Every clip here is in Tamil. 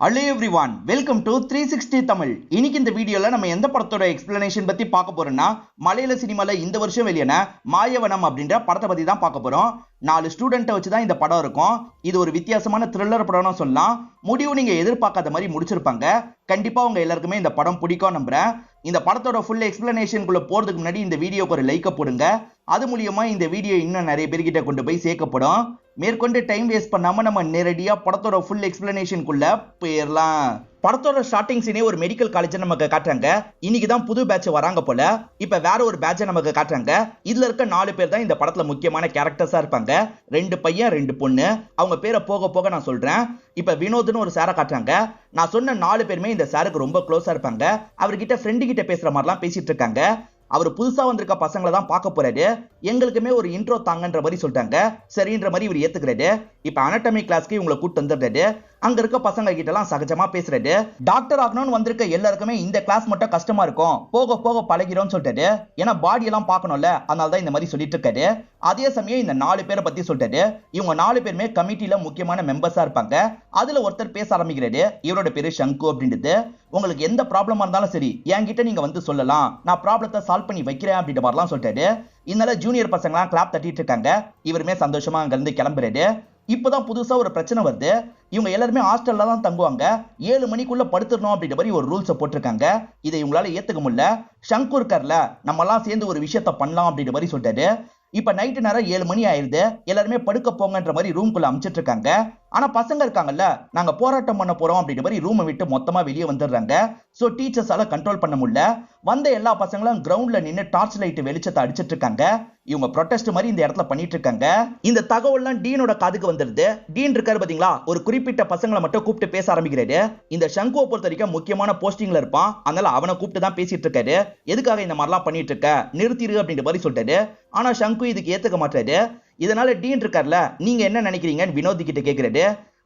Hello everyone, welcome to 360 Tamil. இன்னைக்கு இந்த வீடியோல நம்ம எந்த படத்தோட எக்ஸ்பிளனேஷன் பத்தி பார்க்க போறோம்னா மலையாள சினிமால இந்த வருஷம் வெளியான மாயவனம் அப்படின்ற படத்தை பத்தி தான் பார்க்க போறோம். 4 ஸ்டூடண்ட்டை வச்சு தான் இந்த படம் இருக்கும். இது ஒரு வித்தியாசமான த்ரில்லர் படம்னு சொல்லலாம். முடிவு நீங்க எதிர்பார்க்காத மாதிரி முடிச்சிருப்பாங்க. கண்டிப்பா உங்க எல்லாருக்குமே இந்த படம் பிடிக்கும் நம்புறேன். இந்த படத்தோட ஃபுல் எக்ஸ்பிளனேஷனுக்குள்ள போறதுக்கு முன்னாடி இந்த வீடியோக்கு ஒரு லைக் போடுங்க. அது மூலமா இந்த வீடியோ இன்னும் நிறைய பேர்கிட்ட கொண்டு போய் சேர்க்கப்படும். மேற்கொண்டு டைம் வேஸ்ட் பண்ணாம நம்ம நேரடியா படத்தோட ஃபுல் எக்ஸ்பிளனேஷனுக்குள்ள போயிடலாம். படத்தோட ஸ்டார்டிங் சீனே ஒரு மெடிக்கல் காலேஜ் நமக்கு காட்டுறாங்க. இன்னைக்கு தான் புது பேட்ச் வராங்க போல. இப்ப வேற ஒரு பேட்சை நமக்கு காட்டுறாங்க. இதுல இருக்க 4 பேர் தான் இந்த படத்துல முக்கியமான கேரக்டர்ஸா இருப்பாங்க. 2 பையன் 2 பொண்ணு. அவங்க பேரை போக போக நான் சொல்றேன். இப்ப வினோத்னு ஒரு சாரை காட்டுறாங்க. நான் சொன்ன 4 பேருமே இந்த சாருக்கு ரொம்ப க்ளோஸா இருப்பாங்க. அவர்கிட்ட ஃப்ரெண்டு கிட்ட பேசுற மாதிரிலாம் பேசிட்டு இருக்காங்க. அவர் புதுசா வந்திருக்க பசங்களை தான் பார்க்க போறாரு. எங்களுக்குமே ஒரு இன்ட்ரோ தாங்கன்ற மாதிரி சொல்லிட்டாங்க. சரின்ற மாதிரி இவர் ஏத்துக்கிறாரு. இப்ப அனாட்டமி கிளாஸ்க்கு இவங்களை கூட்டு வந்துடுறாரு. அங்க இருக்க பசங்க கிட்ட எல்லாம் சகஜமா பேசுறாரு. டாக்டர் ஆகணும்னு வந்திருக்க எல்லாருக்குமே இந்த கிளாஸ் மட்டும் கஷ்டமா இருக்கும், போக போக பழகிறோம்னு சொல்லிட்டாரு. ஏன்னா பாடி எல்லாம் பார்க்கணும்ல, அதனால தான் இந்த மாதிரி சொல்லிட்டு இருக்காரு. அதே சமயம் இந்த 4 பேரை பத்தி சொல்லிட்டாரு. இவங்க 4 பேருமே கமிட்டில முக்கியமான மெம்பர்ஸா இருப்பாங்க. அதுல ஒருத்தர் பேச ஆரம்பிக்கிறாரு. இவரோட பேரு சங்கு அப்படின்றது. உங்களுக்கு எந்த ப்ராப்ளமா இருந்தாலும் சரி என்கிட்ட நீங்க வந்து சொல்லலாம், நான் ப்ராப்ளத்தை சால்வ் பண்ணி வைக்கிறேன் அப்படின்ற மாதிரிலாம் சொல்லிட்டாரு. இதனால ஜூனியர் பசங்களாம் கிளாப் தட்டிட்டு இருக்காங்க. இவருமே சந்தோஷமா அங்க இருந்து கிளம்புறாரு. இப்பதான் புதுசா ஒரு பிரச்சனை வருது. இவங்க எல்லாருமே ஹாஸ்டல்ல தான் தங்குவாங்க. 7 மணிக்குள்ள படுத்துடணும் அப்படின்ற மாதிரி ஒரு ரூல்ஸை போட்டிருக்காங்க. இதை இவங்களால ஏத்துக்க முடியல. சங்கு இருக்கார்ல, நம்ம எல்லாம் சேர்ந்து ஒரு விஷயத்த பண்ணலாம் அப்படின்ற மாதிரி சொல்லிட்டாரு. இப்ப நைட்டு நேரம் 7 மணி ஆயிருது. எல்லாருமே படுக்க போங்கன்ற மாதிரி ரூம்குள்ள அமிச்சிட்டு இருக்காங்க. ஆனா பசங்க இருக்காங்கல்ல, நாங்க போராட்டம் பண்ண போறோம் அப்படின்ற மாதிரி ரூமை விட்டு மொத்தமா வெளியே வந்துடுறாங்க. சோ டீச்சர்ஸால கண்ட்ரோல் பண்ண முடியல. வந்த எல்லா பசங்களும் கிரவுண்ட்ல நின்று டார்ச் லைட் வெளிச்சத்தை அடிச்சிட்டு இருக்காங்க. இவங்க ப்ரொடெஸ்ட் மாதிரி இந்த இடத்துல பண்ணிட்டு இருக்காங்க. இந்த தகவல்லாம் டீனோட காதுக்கு வந்துருது. டீன் இருக்காரு பாத்தீங்களா, ஒரு குறிப்பிட்ட பசங்களை மட்டும் கூப்பிட்டு பேச ஆரம்பிக்கிறாரு. இந்த சங்குவை பொறுத்த வரைக்கும் முக்கியமான போஸ்டிங்ல இருப்பான். அதனால அவனை கூப்பிட்டு தான் பேசிட்டு இருக்காரு. எதுக்காக இந்த மாதிரிலாம் பண்ணிட்டு இருக்க, நிறுத்திரு அப்படின்ற மாதிரி சொல்லிட்டாரு. ஆனா சங்கு இதுக்கு ஏத்துக்க மாட்டாரு. இதனால டீன் இருக்கார்ல, நீங்க என்ன நினைக்கிறீங்கன்னு வினோத் கிட்ட கேக்குறாரு.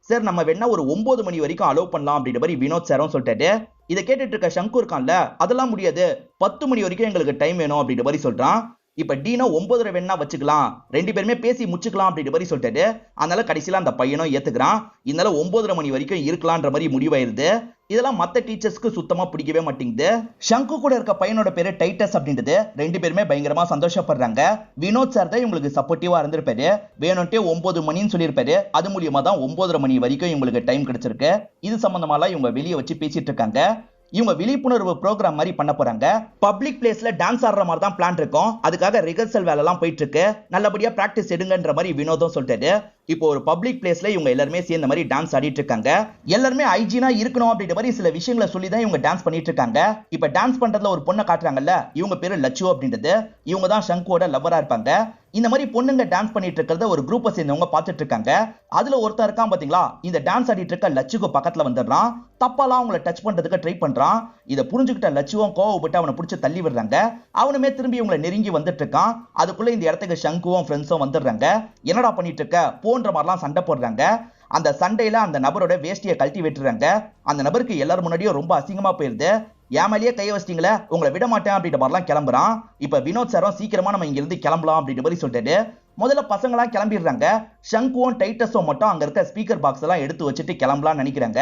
சார், நம்ம வேணா ஒரு 9 மணி வரைக்கும் அலோவ் பண்ணலாம் அப்படின்ற மாதிரி வினோத் சாரும் சொல்லிட்டாரு. இதை கேட்டுட்டு இருக்க சங்கு இருக்கான்ல, அதெல்லாம் முடியாது, 10 மணி வரைக்கும் எங்களுக்கு டைம் வேணும் அப்படின்ற மாதிரி சொல்றான். இப்ப டீனா 9:30 வேணா வச்சுக்கலாம், 2 பேருமே பேசி முச்சுக்கலாம் அப்படின்ற மாதிரி சொல்லிட்டாரு. அதனால கடைசியில அந்த பையனும் ஏத்துக்கிறான். இதனால 9:30 மணி வரைக்கும் இருக்கலாம்ன்ற மாதிரி முடிவாயிருது. இதெல்லாம் மத்த டீச்சர்ஸ்க்கு சுத்தமா பிடிக்கவே மாட்டேங்குது. சங்கு கூட இருக்க பையனோட பேரு டைட்டஸ் அப்படின்றது. 2 பேருமே பயங்கரமா சந்தோஷப்படுறாங்க. வினோத் சார் தான் இவங்களுக்கு சப்போர்ட்டிவா இருந்திருப்பாரு. வேணும்ட்டே 9 மணின்னு சொல்லியிருப்பாரு. அது மூலியமா தான் 9:30 மணி வரைக்கும் இவங்களுக்கு டைம் கிடைச்சிருக்கு. இது சம்பந்தமாலாம் இவங்க வெளியே வச்சு பேசிட்டு இருக்காங்க. இவங்க விழிப்புணர்வு ப்ரோக்ராம் மாதிரி பண்ண போறாங்க. பப்ளிக் பிளேஸ்ல டான்ஸ் ஆடுற மாதிரி தான் பிளான் இருக்கும். அதுக்காக ரிஹர்சல் வேலை எல்லாம் போயிட்டு இருக்கு. நல்லபடியா பிராக்டிஸ் எடுங்கன்ற மாதிரி வினோதம் சொல்லிட்டாரு. இப்போ ஒரு பப்ளிக் பிளேஸ்ல இவங்க எல்லாருமே சேர்ந்த மாதிரி டான்ஸ் ஆடிட்டு இருக்காங்க. எல்லாருமே ஹைஜீனா இருக்கணும் அப்படின்ற மாதிரி சில விஷயங்களை சொல்லி தான் இவங்க டான்ஸ் பண்ணிட்டு இருக்காங்க. இப்ப டான்ஸ் பண்றதுல ஒரு பொண்ணை காட்டுறாங்கல்ல, இவங்க பேரு லட்சு அப்படின்றது. இவங்க தான் சங்குவோட லவ்வரா இருப்பாங்க. இந்த மாதிரி பொண்ணுங்க டான்ஸ் பண்ணிட்டு இருக்கிறத ஒரு குரூப்பை சேர்ந்தவங்க பார்த்துட்டு இருக்காங்க. அதுல ஒருத்தர் இருக்கான் பாத்தீங்களா, இந்த டான்ஸ் ஆடிட்டு இருக்க லட்சுக்கு பக்கத்துல வந்துடுறான். தப்பாலாம் அவங்கள டச் பண்றதுக்கு ட்ரை பண்றான். இதை புரிஞ்சுக்கிட்ட லட்சுவும் கோவப்பட்டு அவனை பிடிச்சி தள்ளி விடுறாங்க. அவனுமே திரும்பி இவங்களை நெருங்கி வந்துட்டு இருக்கான். அதுக்குள்ள இந்த இடத்துக்கு சங்குவும் ஃப்ரெண்ட்ஸும் வந்துடுறாங்க. என்னடா பண்ணிட்டு இருக்க போன்ற மாதிரிலாம் சண்டை போடுறாங்க. அந்த சண்டையில அந்த நபரோட வேஷ்டியை கழட்டி விட்டுறாங்க. அந்த நபருக்கு எல்லாரும் முன்னாடியும் ரொம்ப அசிங்கமா போயிருது. ஏமாலியே கை வச்சிட்டீங்களே, உங்களை விட மாட்டேன் அப்படின்ற மாதிரிலாம் கிளம்புறான். இப்ப வினோத் சாரும் சீக்கிரமா நம்ம இங்க இருந்து கிளம்பலாம் அப்படின்ற மாதிரி சொல்லிட்டு முதல்ல பசங்களாம் கிளம்பிடுறாங்க. சங்குவும் டைட்டஸும் மட்டும் அங்க இருக்க ஸ்பீக்கர் பாக்ஸ் எல்லாம் எடுத்து வச்சுட்டு கிளம்பலாம்னு நினைக்கிறாங்க.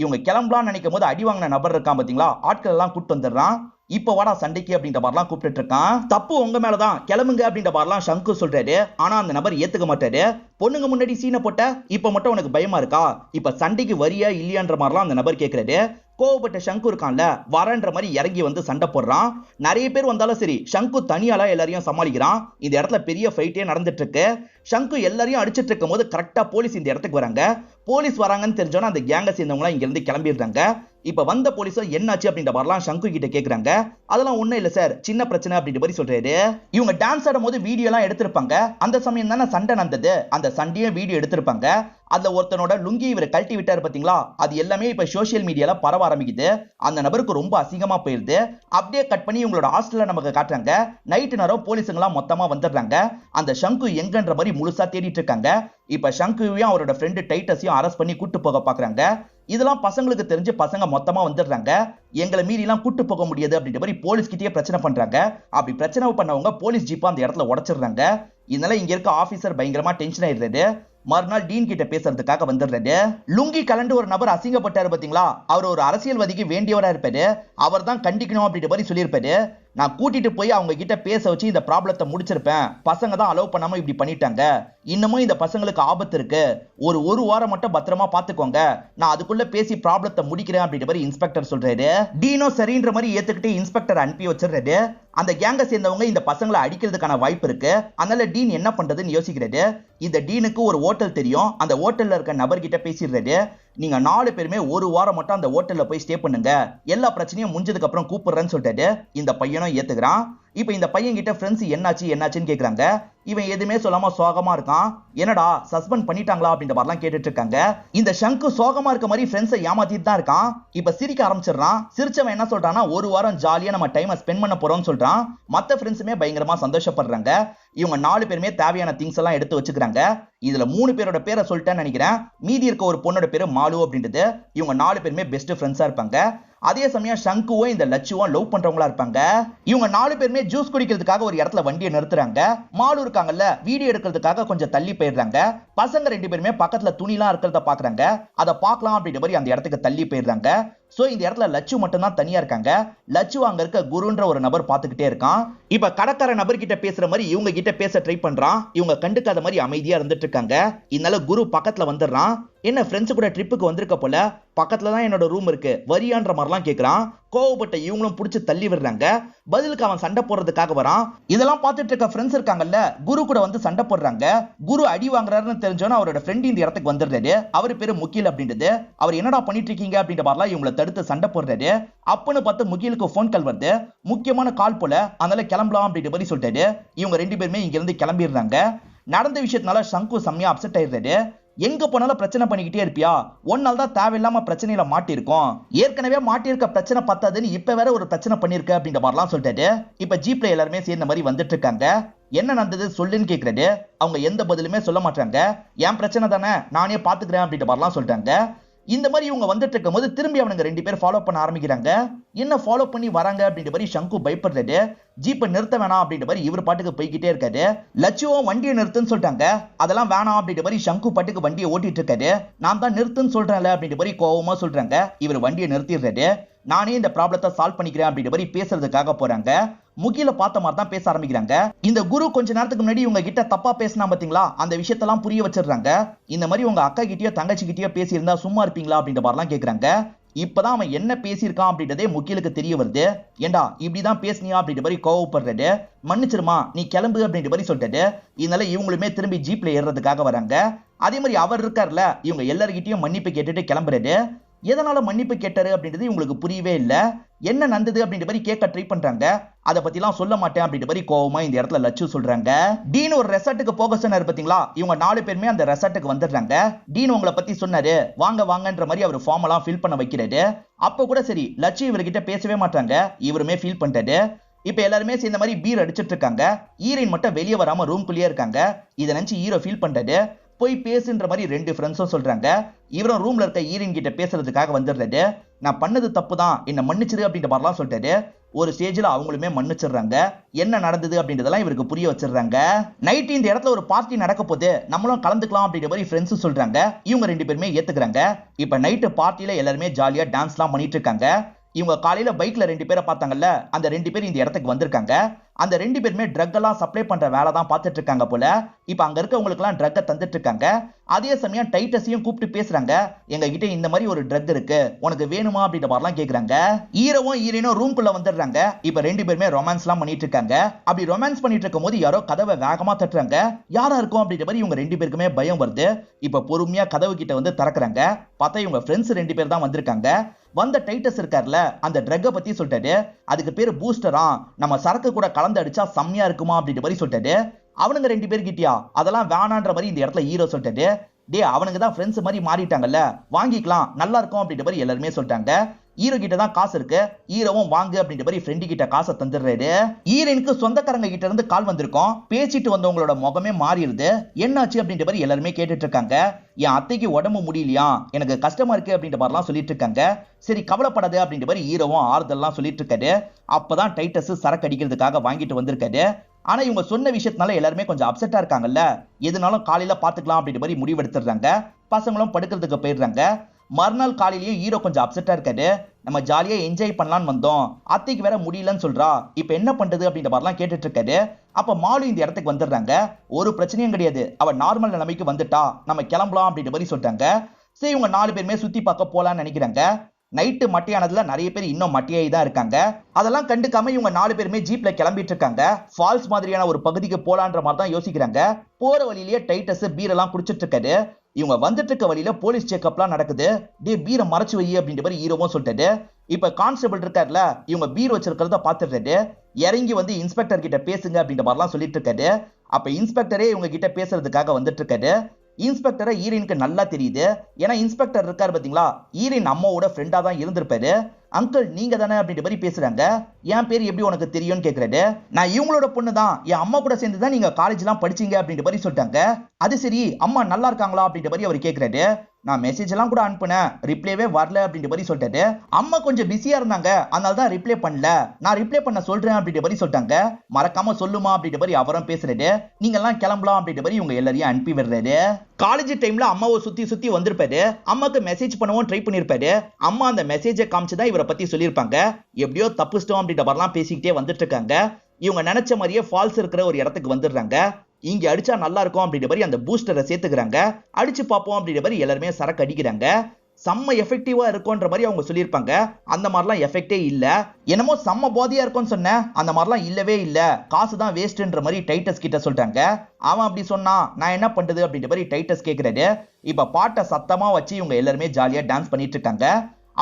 இவங்க கிளம்பலாம்னு நினைக்கும் போது அடி வாங்கின நபர் இருக்கான் பாத்தீங்களா, ஆட்கள் எல்லாம் கூப்பிட்டு வந்துடுறான். இப்ப வாடா சண்டைக்கு அப்படின்ற மாதிரிலாம் கூப்பிட்டு இருக்கான். தப்பு உங்க மேலதான், கிளம்புங்க அப்படின்ற மாதிரிலாம் சங்கு சொல்றாரு. ஆனா அந்த நபர் ஏத்துக்க மாட்டாரு. பொண்ணுங்க முன்னாடி சீனை போட்ட, இப்ப மட்டும் உனக்கு பயமா இருக்கா, இப்ப சண்டைக்கு வரியா இல்லையான்ற மாதிரிலாம் அந்த நபர் கேட்கிறாரு. கோவப்பட்ட சங்கு இருக்கான்ல, வரன்ற மாதிரி இறங்கி வந்து சண்டை போடுறான். நிறைய பேர் வந்தாலும் சரி, சங்கு தனியால எல்லாரையும் சமாளிக்கிறான். இந்த இடத்துல பெரிய ஃபைட்டே நடந்துட்டு இருக்கு. சங்கு எல்லாரையும் அடிச்சிட்டு இருக்கும் போது கரெக்டா போலீஸ் இந்த இடத்துக்கு வராங்க. போலீஸ் வராங்கன்னு தெரிஞ்சோன்னா அந்த கேங்க சேர்ந்தவங்க இங்க இருந்து கிளம்பிடுறாங்க. இப்ப வந்த போலீஸோ என்னாச்சு அப்படின்ற மாதிரிலாம் சங்கு கிட்ட கேக்குறாங்க. அதெல்லாம் ஒண்ணும் இல்ல சார், சின்ன பிரச்சனை அப்படின்ற மாதிரி சொல்றாரு. இவங்க டான்ஸ் ஆடும் போது வீடியோ எல்லாம் எடுத்திருப்பாங்க. அந்த சமயம் தானே சண்டை நடந்தது. அந்த சண்டையும் வீடியோ எடுத்திருப்பாங்க. அதுல ஒருத்தனோட லுங்கி இவர் கழட்டி விட்டாரு பாத்தீங்களா, அது எல்லாமே இப்ப சோசியல் மீடியால பரவ ஆரம்பிக்குது. அந்த நபருக்கு ரொம்ப அசிங்கமா போயிருது. அப்படியே கட் பண்ணி இவங்களோட ஹாஸ்டல்ல நமக்கு காட்டுறாங்க. நைட்டு நேரம் போலீஸுங்களாம் மொத்தமா வந்துடுறாங்க. அந்த சங்கு எங்கன்ற மாதிரி முழுசா தேடிட்டு இருக்காங்க. இப்ப சங்குவையும் அவரோட ஃப்ரெண்டு டைட்டஸையும் அரெஸ்ட் பண்ணி கூட்டு போக பாக்குறாங்க. இதெல்லாம் பசங்களுக்கு தெரிஞ்சு பசங்க மொத்தமா வந்துடுறாங்க. எங்களை மீறி எல்லாம் கூட்டு போக முடியாது அப்படின்ற மாதிரி போலீஸ் கிட்டே பிரச்சனை பண்றாங்க. அப்படி பிரச்சனை பண்ணவங்க போலீஸ் ஜீப்பா அந்த இடத்துல உடைச்சிடுறாங்க. இதனால இங்க இருக்க ஆபீசர் பயங்கரமா டென்ஷன் ஆயிடுறாரு. மறுநாள் டீன் கிட்ட பேசுறதுக்காக வந்துடுறாரு. லுங்கி கலண்டு ஒரு நபர் அசிங்கப்பட்டாரு பாத்தீங்களா, அவர் ஒரு அரசியல்வாதிக்கு வேண்டியவரா இருப்பாரு, அவர் தான் கண்டிக்கணும் அப்படின்ற மாதிரி சொல்லியிருப்பாரு. நான் கூட்டிட்டு போய் அவங்க கிட்ட பேச வச்சு இந்த ப்ராப்ளத்தை முடிச்சிருப்பேன், பசங்க தான் அலோவ் பண்ணாம இப்படி பண்ணிட்டாங்க, இன்னமும் இந்த பசங்களுக்கு ஆபத்து இருக்கு, ஒரு வாரம் மட்டும் பத்திரமா பாத்துக்கோங்க, நான் அதுக்குள்ள பேசி ப்ராப்ளத்தை முடிக்கிறேன் அப்படின்ற மாதிரி இன்ஸ்பெக்டர் சொல்றாரு. டீனோ சரின்ற மாதிரி ஏத்துக்கிட்டு இன்ஸ்பெக்டர் அனுப்பி வச்சிடுறாரு. அந்த கேங்கை சேர்ந்தவங்க இந்த பசங்களை அடிக்கிறதுக்கான வாய்ப்பு இருக்கு, அதனால டீன் என்ன பண்றதுன்னு யோசிக்கிறாரு. இந்த டீனுக்கு ஒரு ஹோட்டல் தெரியும், அந்த ஹோட்டல்ல இருக்க நபர்கிட்ட பேசிடுறாரு. நீங்க 4 பேருமே ஒரு வாரம் மட்டும் அந்த ஹோட்டல்ல போய் ஸ்டே பண்ணுங்க, எல்லா பிரச்சனையும் முடிஞ்சதுக்கு அப்புறம் கூப்பிடுறேன்னு சொல்லிட்டாரு. இந்த பையனும் ஏத்துக்கிறான். இப்ப இந்த பையன் கிட்ட ஃப்ரெண்ட்ஸ் என்னாச்சுன்னு கேக்குறாங்க. இவன் எதுவுமே சொல்லாம சோகமா இருக்கான். என்னடா சஸ்பெண்ட் பண்ணிட்டாங்களா அப்படின்ற மாதிரிலாம் கேட்டுட்டு இருக்காங்க. இந்த ஷங்கு சோகமா இருக்க மாதிரி ஃப்ரெண்ட்ஸை ஏமாத்திட்டு தான் இருக்கான். இப்ப சிரிக்க ஆரம்பிச்சிடறான். சிரிச்சவன் என்ன சொல்றான்னா, ஒரு வாரம் ஜாலியா நம்ம டைமை ஸ்பெண்ட் பண்ண போறோம்னு சொல்றான். மத்த ஃப்ரெண்ட்ஸுமே பயங்கரமா சந்தோஷப்படுறாங்க. இவங்க 4 பேருமே தேவையான திங்ஸ் எல்லாம் எடுத்து வச்சுக்கிறாங்க. இதுல 3 பேரோட பேரை சொல்லிட்டேன்னு நினைக்கிறேன். மீதி இருக்க ஒரு பொண்ணோட பேரு மாலு அப்படின்றது. இவங்க 4 பேருமே பெஸ்ட் ஃப்ரெண்ட்ஸா இருப்பாங்க. அதே சமயம் ஷங்குவும் இந்த லட்சுவும் லவ் பண்றவங்களா இருப்பாங்க. இவங்க 4 பேருமே ஜூஸ் குடிக்கிறதுக்காக ஒரு இடத்துல வண்டியை நிறுத்துறாங்க. மாலு இருக்காங்கல்ல, வீடியோ எடுக்கிறதுக்காக கொஞ்சம் தள்ளி போயிடுறாங்க. பசங்க 2 பேருமே பக்கத்துல துணிலாம் இருக்கிறத பாக்குறாங்க. அதை பார்க்கலாம் அப்படின்ற மாதிரி அந்த இடத்துக்கு தள்ளி போயிடுறாங்க. சோ இந்த இடத்துல லட்சு மட்டும் தான் தனியா இருக்காங்க. லட்சு அங்க இருக்க குருன்ற ஒரு நபர் பாத்துக்கிட்டே இருக்கான். இப்ப கடற்கரை நபர் கிட்ட பேசுற மாதிரி இவங்க கிட்ட பேச ட்ரை பண்றான். இவங்க கண்டுக்காத மாதிரி அமைதியா இருந்துட்டு இருக்காங்க. இதனால குரு பக்கத்துல வந்துடுறான். என்ன ஃப்ரெண்ட்ஸ் கூட ட்ரிப்புக்கு வந்திருக்க போல, பக்கத்துல தான் என்னோட ரூம் இருக்கு, வரியான்ற மாதிரிலாம் கேக்குறான். கோவப்பட்ட இவங்களும் புடிச்சு தள்ளி விடுறாங்க. பதிலுக்கு அவன் சண்டை போடுறதுக்காக வரான். இதெல்லாம் பார்த்துட்டு இருக்க ஃப்ரெண்ட்ஸ் இருக்காங்கல்ல, குரு கூட வந்து சண்டை போடுறாங்க. குரு அடி வாங்குறாருன்னு தெரிஞ்சோன்னா அவரோட ஃப்ரெண்ட் இந்த இடத்துக்கு வந்துடுறாரு. அவர் பேரு முகில் அப்படின்றது. அவர் என்னடா பண்ணிட்டு இருக்கீங்க அப்படின்ற மாதிரிலாம் இவங்களை தடுத்து சண்டை போடுறாரு. அப்பன்னு பார்த்து முகிலுக்கு போன் கால் வருது. முக்கியமான கால் போல, அதனால கிளம்பலாம் அப்படின்ற மாதிரி சொல்லிட்டாரு. இவங்க 2 பேருமே இங்க இருந்து கிளம்பிடுறாங்க. நடந்த விஷயத்தினால சங்கு செம்மையா அப்செட் ஆயிடுறாரு. எங்க போனாலும் பிரச்சனை பண்ணிக்கிட்டே இருப்பியா, ஒன்னால தான் தேவையில்லாம பிரச்சனையில மாட்டிருக்கோம், ஏற்கனவே மாட்டிருக்க பிரச்சனை பத்தாதுன்னு இப்ப வேற ஒரு பிரச்சனை பண்ணிருக்க அப்படின்ற மாதிரிலாம் சொல்லிட்டாரு. இப்ப ஜீப்ல எல்லாருமே சேர்ந்த மாதிரி வந்துட்டு இருக்காங்க. என்ன நடந்தது சொல்லுன்னு கேக்குறது. அவங்க எந்த பதிலுமே சொல்ல மாட்டாங்க. என் பிரச்சனை தானே, நானே பாத்துக்கிறேன் அப்படின்ற மாதிரிலாம் சொல்லிட்டாங்க. இந்த மாதிரி இவங்க வந்துட்டு இருக்கும் போது திரும்பி அவனுங்க 2 பேர் ஃபாலோ பண்ண ஆரம்பிக்கிறாங்க. என்ன ஃபாலோ பண்ணி வராங்க அப்படின்ற மாதிரி சங்கு பயப்படுறாரு. ஜீப்பை நிறுத்த வேணாம் அப்படின்ற மாதிரி இவர் பாட்டுக்கு போய்கிட்டே இருக்காரு. லட்சுவும் வண்டியை நிறுத்துன்னு சொல்லிட்டாங்க. அதெல்லாம் வேணாம் அப்படின்ற மாதிரி சங்கு பாட்டுக்கு வண்டியை ஓட்டிட்டு இருக்காரு. நான் தான் நிறுத்துன்னு சொல்றேன்ல அப்படின்ற மாதிரி கோவமா சொல்றாங்க. இவர் வண்டியை நிறுத்திடுறாரு. நானே இந்த ப்ராப்ளத்தை சால்வ் பண்ணிக்கிறேன் அப்படின்ற மாதிரி பேசுறதுக்காக போறாங்க. முகில பார்த்த மாதிரி தான் பேச ஆரம்பிக்கிறாங்க. இந்த குரு கொஞ்ச நேரத்துக்கு முன்னாடி இவங்க கிட்ட தப்பா பேசினா பாத்தீங்களா, அந்த விஷயத்தெல்லாம் புரிய வச்சிடுறாங்க. இந்த மாதிரி உங்க அக்கா கிட்டயோ தங்கச்சி கிட்டயோ பேசி இருந்தா சும்மா இருப்பீங்களா அப்படின்ற மாதிரிலாம் கேக்குறாங்க. இப்பதான் அவன் என்ன பேசியிருக்கான் அப்படின்றதே முகிலுக்கு தெரிய வருது. ஏண்டா இப்படிதான் பேசினியா அப்படின்ற மாதிரி கோவப்படுறாரு. மன்னிச்சிருமா, நீ கிளம்பு அப்படின்ற மாதிரி சொல்லிட்டாரு. இதனால இவங்களுமே திரும்பி ஜீப்ல ஏறுறதுக்காக வராங்க. அதே மாதிரி அவர் இருக்கார்ல, இவங்க எல்லார்கிட்டயும் மன்னிப்பு கேட்டுட்டு கிளம்புறாரு. எதனால மன்னிப்பு கேட்டாரு அப்படின்றது இவங்களுக்கு புரியவே இல்ல. என்ன நடந்தது அப்படின்ற மாதிரி கேட்க ட்ரை பண்றாங்க. அதை பத்திலாம் சொல்ல மாட்டேன் அப்படின்ற மாதிரி கோவமா இந்த இடத்துல லட்சு சொல்றாங்க. டீன் ஒரு ரெசார்ட்டுக்கு போக சொன்னாரு பாத்தீங்களா, இவங்க 4 பேருமே அந்த ரெசார்ட்டுக்கு வந்துடுறாங்க. டீன் உங்களை பத்தி சொன்னாரு, வாங்க வாங்கன்ற மாதிரி அவர் ஃபார்ம் எல்லாம் ஃபில் பண்ண வைக்கிறாரு. அப்ப கூட சரி, லட்சு இவர்கிட்ட பேசவே மாட்டாங்க. இவருமே ஃபீல் பண்ணிட்டாரு. இப்ப எல்லாருமே சேர்ந்த மாதிரி பீர் அடிச்சிட்டு இருக்காங்க. ஹீரோயின் மட்டும் வெளியே வராம ரூம்குள்ளேயே இருக்காங்க. இதை நினைச்சு ஹீரோ ஃபீல் பண்றாரு. போய் பேசுன்ற மாதிரி 2 ஃப்ரெண்ட்ஸும் சொல்றாங்க. இவரும் ரூம்ல இருக்க ஹீரோயின் கிட்ட பேசுறதுக்காக வந்துடுறாரு. நான் பண்ணது தப்பு தான், என்ன மன்னிச்சிரு அப்படின்ற மாதிரிலாம் சொல்லிட்டாரு. ஒரு ஸ்டேஜ்ல அவங்களுமே மன்னிச்சிடுறாங்க. என்ன நடந்தது அப்படின்றதெல்லாம் இவருக்கு புரிய வச்சிடுறாங்க. நைட் இந்த இடத்துல ஒரு பார்ட்டி நடக்க போது, நம்மளும் கலந்துக்கலாம் அப்படின்ற மாதிரி ஃப்ரெண்ட்ஸ் சொல்றாங்க. இவங்க 2 பேருமே ஏத்துக்கிறாங்க. இப்ப நைட்டு பார்ட்டியில எல்லாருமே ஜாலியா டான்ஸ்லாம் பண்ணிட்டு இருக்காங்க. இவங்க காலையில பைக்ல 2 பேரை பார்த்தாங்கல்ல, அந்த 2 பேர் இந்த இடத்துக்கு வந்திருக்காங்க. அந்த 2 பேருமே ட்ரக் எல்லாம் சப்ளை பண்ற வேலை தான் பார்த்துட்டு இருக்காங்க போல. இப்ப அங்க இருக்கவங்களுக்கு எல்லாம் ட்ரக்கை தந்துட்டு இருக்காங்க. அதே சமயம் டைட்டஸையும் கூப்பிட்டு பேசுறாங்க. எங்க கிட்ட இந்த மாதிரி ஒரு ட்ரக் இருக்கு, உனக்கு வேணுமா அப்படின்ற மாதிரிலாம் கேக்குறாங்க. ஹீரோவும் ஹீரோயினும் ரூம்குள்ள வந்துடுறாங்க. இப்ப 2 பேருமே ரொமான்ஸ் எல்லாம் பண்ணிட்டு இருக்காங்க. அப்படி ரொமான்ஸ் பண்ணிட்டு இருக்கும் போது யாரோ கதவை வேகமா தட்டுறாங்க. யாரா இருக்கும் அப்படின்ற மாதிரி இவங்க 2 பேருக்குமே பயம் வருது. இப்ப பொறுமையா கதவு கிட்ட வந்து திறக்கிறாங்க. பார்த்தா இவங்க ஃப்ரெண்ட்ஸ் 2 பேர் தான் வந்திருக்காங்க. வந்த டைட்டஸ் இருக்கார்ல, அந்த ட்ரக்கை பத்தி சொல்லிட்டாரு. அதுக்கு பேரு பூஸ்டரா, நம்ம சரக்கு கூட கலந்து அடிச்சா செம்மையா இருக்குமா அப்படின்ற மாதிரி சொல்லிட்டாரு. அவனுங்க 2 பேர் கிட்டியா அதெல்லாம் வேணான்ற மாதிரி இந்த இடத்துல ஹீரோ சொல்லிட்டாரு. டே, அவனுங்க தான் ஃப்ரெண்ட்ஸ் மாதிரி மாறிட்டாங்கல்ல, வாங்கிக்கலாம், நல்லா இருக்கும் அப்படின்ற மாதிரி எல்லாருமே சொல்லிட்டாங்க. ஹீரோ கிட்ட தான் காசு இருக்கு. ஹீரோவும் வாங்கு அப்படின்ற மாதிரி ஃப்ரெண்டு கிட்ட காசை தந்துடுறாரு. ஹீரோயினுக்கு சொந்தக்காரங்க கிட்ட இருந்து கால் வந்திருக்கும். பேசிட்டு வந்தவங்களோட முகமே மாறிடுது. என்னாச்சு அப்படின்ற மாதிரி எல்லாருமே கேட்டுட்டு இருக்காங்க. என் அத்தைக்கு உடம்பு முடியலையா, எனக்கு கஷ்டமா இருக்கு அப்படின்ற மாதிரிலாம் சொல்லிட்டு இருக்காங்க. சரி கவலைப்படாது அப்படின்ற மாதிரி ஹீரோவும் ஆறுதல்லாம் சொல்லிட்டு இருக்காரு. அப்பதான் டைட்டஸ் சரக்கு அடிக்கிறதுக்காக வாங்கிட்டு வந்திருக்காரு. ஆனா இவங்க சொன்ன விஷயத்தினால எல்லாருமே கொஞ்சம் அப்செட்டா இருக்காங்கல்ல. எதுனாலும் காலையில பாத்துக்கலாம் அப்படின்ற மாதிரி முடிவெடுத்துறாங்க. பசங்களும் படுக்கிறதுக்கு போயிடுறாங்க. மறுநாள் காலையிலேயே ஹீரோ கொஞ்சம் அப்செட்டா இருக்காரு. நம்ம ஜாலியா என்ஜாய் பண்ணலாம்னு வந்தோம், அத்தைக்கு வேற முடியலன்னு சொல்றா, இப்ப என்ன பண்றது அப்படின்ற மாதிரிலாம் கேட்டுட்டு இருக்காரு. அப்ப மாலு இந்த இடத்துக்கு வந்துடுறாங்க. ஒரு பிரச்சனையும் கிடையாது, அவ நார்மல் நிலைமைக்கு வந்துட்டா, நம்ம கிளம்பலாம் அப்படின்ற மாதிரி சொல்றாங்க. சரி, இவங்க 4 பேருமே சுத்தி பார்க்க போலான்னு நினைக்கிறாங்க. நைட்டு மட்டையானதுல நிறைய பேர் இன்னும் மட்டையாகி தான் இருக்காங்க. அதெல்லாம் கண்டுக்காம இவங்க 4 பேருமே ஜீப்ல கிளம்பிட்டு இருக்காங்க. ஃபால்ஸ் மாதிரியான ஒரு பகுதிக்கு போலான்ற மாதிரி தான் யோசிக்கிறாங்க. போற வழியிலேயே டைட்டஸ் பீர் எல்லாம் குடிச்சிட்டு இருக்காரு. இவங்க வந்துட்டு இருக்க வழியில போலீஸ் செக்அப்லாம் நடக்குது. டே பீரை மறைச்சு வை அப்படின்ற மாதிரி ஹீரோவும் சொல்லிட்டாரு. இப்ப கான்ஸ்டபிள் இருக்காருல, இவங்க பீர் வச்சிருக்கிறத பாத்துட்டாரு. இறங்கி வந்து இன்ஸ்பெக்டர் கிட்ட பேசுங்க அப்படின்ற மாதிரிலாம் சொல்லிட்டு இருக்காரு. அப்ப இன்ஸ்பெக்டரே இவங்க கிட்ட பேசுறதுக்காக வந்துட்டு இருக்காரு. இன்ஸ்பெக்டரை ஈரினுக்கு நல்லா தெரியுது. ஏன்னா இன்ஸ்பெக்டர் இருக்காரு பாத்தீங்களா, ஈரின் அம்மாவோட ஃப்ரெண்டா தான் இருந்திருப்பாரு. அங்கிள் நீங்க தானே அப்படின்ற மாதிரி பேசுறாங்க. என் பேர் எப்படி உனக்கு தெரியும்னு கேக்குறாரு. நான் இவங்களோட பொண்ணு தான், என் அம்மா கூட சேர்ந்து தான் நீங்க காலேஜ் எல்லாம் படிச்சீங்க அப்படின்ற மாதிரி சொல்லிட்டாங்க. அது சரி, அம்மா நல்லா இருக்காங்களா அப்படின்ற மாதிரி அவர் கேக்குறாரு. நான் மெசேஜ் எல்லாம் கூட அனுப்புனேன், ரிப்ளைவே வரல அப்படின்ற மாதிரி சொல்லிட்டாரு. அம்மா கொஞ்சம் பிஸியா இருந்தாங்க, அதனால தான் ரிப்ளை பண்ணல, நான் ரிப்ளை பண்ண சொல்றேன் அப்படின்ற மாதிரி சொல்லிட்டாங்க. மறக்காம சொல்லுமா அப்படின்ற மாதிரி அவரும் பேசுறாரு. நீங்க எல்லாம் கிளம்பலாம் அப்படின்ற மாதிரி இவங்க எல்லாரையும் அனுப்பி விடுறாரு. காலேஜ் டைம்ல அம்மாவை சுத்தி சுத்தி வந்திருப்பாரு. அம்மாக்கு மெசேஜ் பண்ணவும் ட்ரை பண்ணிருப்பாரு. அம்மா அந்த மெசேஜை காமிச்சுதான் இவரை பத்தி சொல்லியிருப்பாங்க. எப்படியோ தப்புச்சிட்டோம் அப்படின்ற மாதிரிலாம் பேசிக்கிட்டே வந்துட்டு இருக்காங்க. இவங்க நினைச்ச மாதிரியே ஃபால்ஸ் இருக்கிற ஒரு இடத்துக்கு வந்துடுறாங்க. இங்க அடிச்சா நல்லா இருக்கும் அப்படின்ற மாதிரி அந்த பூஸ்டரை சேர்த்துக்கிறாங்க. அடிச்சு பார்ப்போம் அப்படின்ற மாதிரி எல்லாருமே சரக்கு அடிக்கிறாங்க. செம்ம எஃபெக்டிவா இருக்கும்ன்ற மாதிரி அவங்க சொல்லியிருப்பாங்க. அந்த மாதிரிலாம் எஃபெக்டே இல்ல. என்னமோ செம்ம போதியா இருக்கும்னு சொன்னேன், அந்த மாதிரிலாம் இல்லவே இல்ல, காசு தான் வேஸ்ட்ன்ற மாதிரி டைட்டஸ் கிட்ட சொல்றாங்க. அவன் அப்படி சொன்னா நான் என்ன பண்றது அப்படின்ற மாதிரி டைட்டஸ் கேக்குறாரு. இப்ப பாட்டை சத்தமா வச்சு இவங்க எல்லாருமே ஜாலியா டான்ஸ் பண்ணிட்டு இருக்காங்க.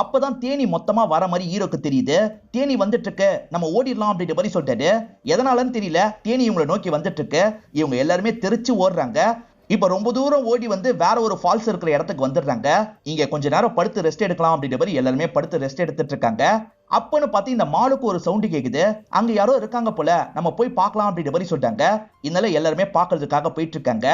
அப்பதான் தேனி மொத்தமா வர மாதிரி ஹீரோக்கு தெரியுது. தேனி வந்துட்டு இருக்கு, நம்ம ஓடிடலாம் அப்படின்ற மாதிரி சொல்லிட்டாரு. எதனாலன்னு தெரியல, தேனி இவங்களை நோக்கி வந்துட்டு இருக்கு. இவங்க எல்லாருமே தெரிச்சு ஓடுறாங்க. இப்ப ரொம்ப தூரம் ஓடி வந்து வேற ஒரு ஃபால்ஸ் இருக்கிற இடத்துக்கு வந்துடுறாங்க. இங்க கொஞ்ச நேரம் படுத்து ரெஸ்ட் எடுக்கலாம் அப்படின்ற மாதிரி எல்லாருமே படுத்து ரெஸ்ட் எடுத்துட்டு இருக்காங்க. அப்பன்னு பார்த்து இந்த மாலுக்கு ஒரு சவுண்ட் கேக்குது. அங்க யாரோ இருக்காங்க போல, நம்ம போய் பார்க்கலாம் அப்படின்ற மாதிரி சொல்லிட்டாங்க. இதனால எல்லாருமே பாக்குறதுக்காக போயிட்டு இருக்காங்க.